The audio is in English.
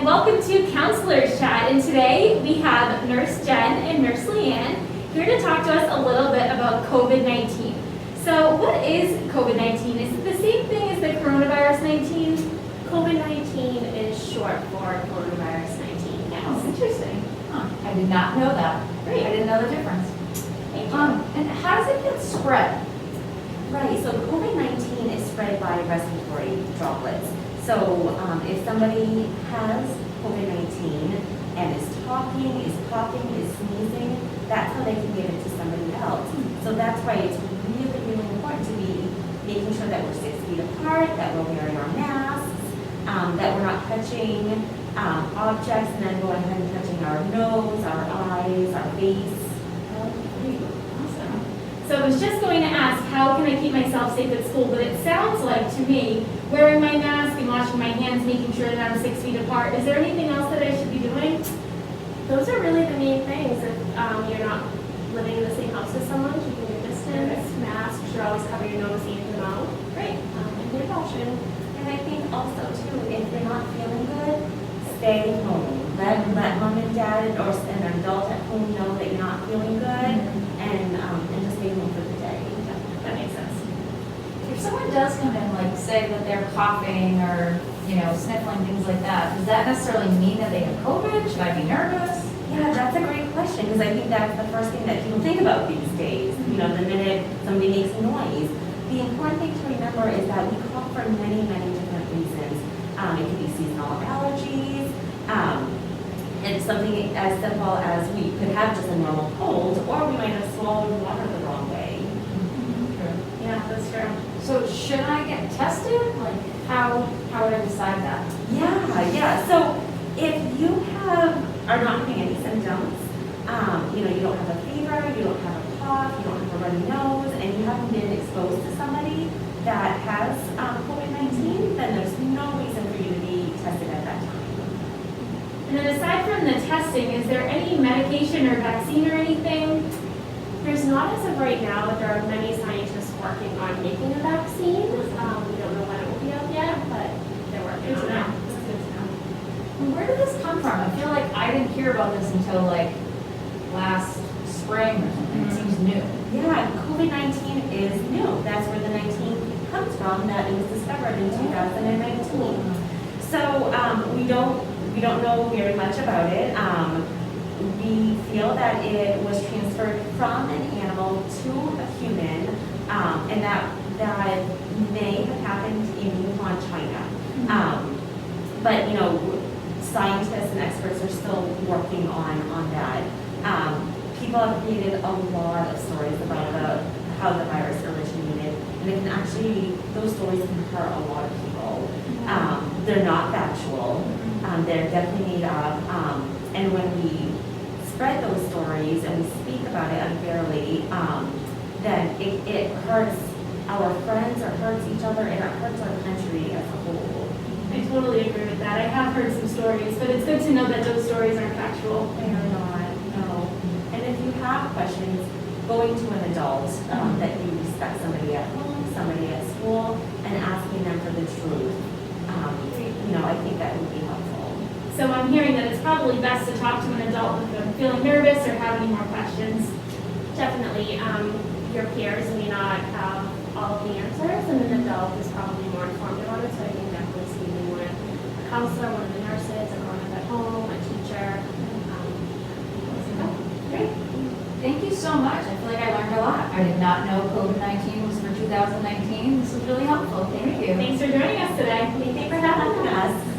welcome to Counselor's Chat. And today we have Nurse Jen and Nurse Leanne here to talk to us a little bit about COVID-19. So what is COVID-19? Is it the same thing as the coronavirus 19? COVID-19 is short for coronavirus 19, yes. Oh, interesting. Huh, I did not know that. Great. I didn't know the difference. Thank you. And how does it get spread? Right, so COVID-19 is spread by respiratory droplets. So if somebody has COVID-19 and is talking, is coughing, is sneezing, that's how they can give it to somebody else. So that's why it's really, really important to be making sure that we're 6 feet apart, that we're wearing our masks, that we're not touching objects and then going ahead and touching our nose, our eyes, our face. Awesome. So I was just going to ask, how can I keep myself safe at school? But it sounds like to me, wearing my mask and washing my hands, making sure that I'm 6 feet apart. Is there anything else that I should be doing? Those are really the main things. If you're not living in the same house as someone, keeping your distance, masks, you should always cover your nose, ears, and mouth. Great. And precaution. And I think also too, if you're not feeling good, stay home. Let mom and dad or an adult at home know that you're not feeling good, and just stay home for the day. That makes sense. If someone does come in, like say that they're coughing or, sniffling, things like that, does that necessarily mean that they have COVID? Should I be nervous? Yeah, that's a great question, because I think that's the first thing that people think about these days. The minute somebody makes a noise. The important thing to remember is that we cough for many, many different reasons. It could be seasonal allergies. It's something as simple as we could have just a normal cold, or we might have swallowed water the wrong way. Yeah, that's true. So should I get tested? Like how would I decide that? Yeah. So if you are not having any symptoms, you don't have a fever, you don't have a cough, you don't have a runny nose, and you haven't been exposed to somebody that has COVID-19, then there's no reason for you to be tested at that time. And then aside from the testing, is there any medication or vaccine or anything? There's not as of right now, but there are many scientists working on making a vaccine. We don't know when it will be out yet, but they're working Good to on know. it. That's good to know. And where did this come from? I feel like I didn't hear about this until like last spring or something. It seems new. Yeah, COVID-19 is new. That's where the 19 comes from, that it was discovered in 2019. So we don't know very much about it. We feel that it was transferred from an animal to a human, and that may have happened in Wuhan, China. But scientists and experts are still working on that. People have created a lot of stories about how the virus originated, and it can actually, those stories can hurt a lot of people. They're not factual. They're definitely made up. And when we spread those stories and we speak about it unfairly, then it hurts our friends, or hurts each other, and it hurts our country as a whole. I totally agree with that. I have heard some stories, but it's good to know that those stories aren't factual. They are not, no. And if you have questions, going to an adult that you respect, somebody at home, somebody at school, and asking them for the truth, I think that would be helpful. So I'm hearing that it's probably best to talk to an adult if they're feeling nervous or have any more questions. Definitely, your peers may not have all of the answers, and an adult is probably more informed about it, so I think definitely speaking with a counselor, one of the nurses, a grown-up at home, a teacher. Great. Thank you so much. I feel like I learned a lot. I did not know COVID-19 was for 2019. This was really helpful. Thank you. Thanks for joining us today. Thanks for having us.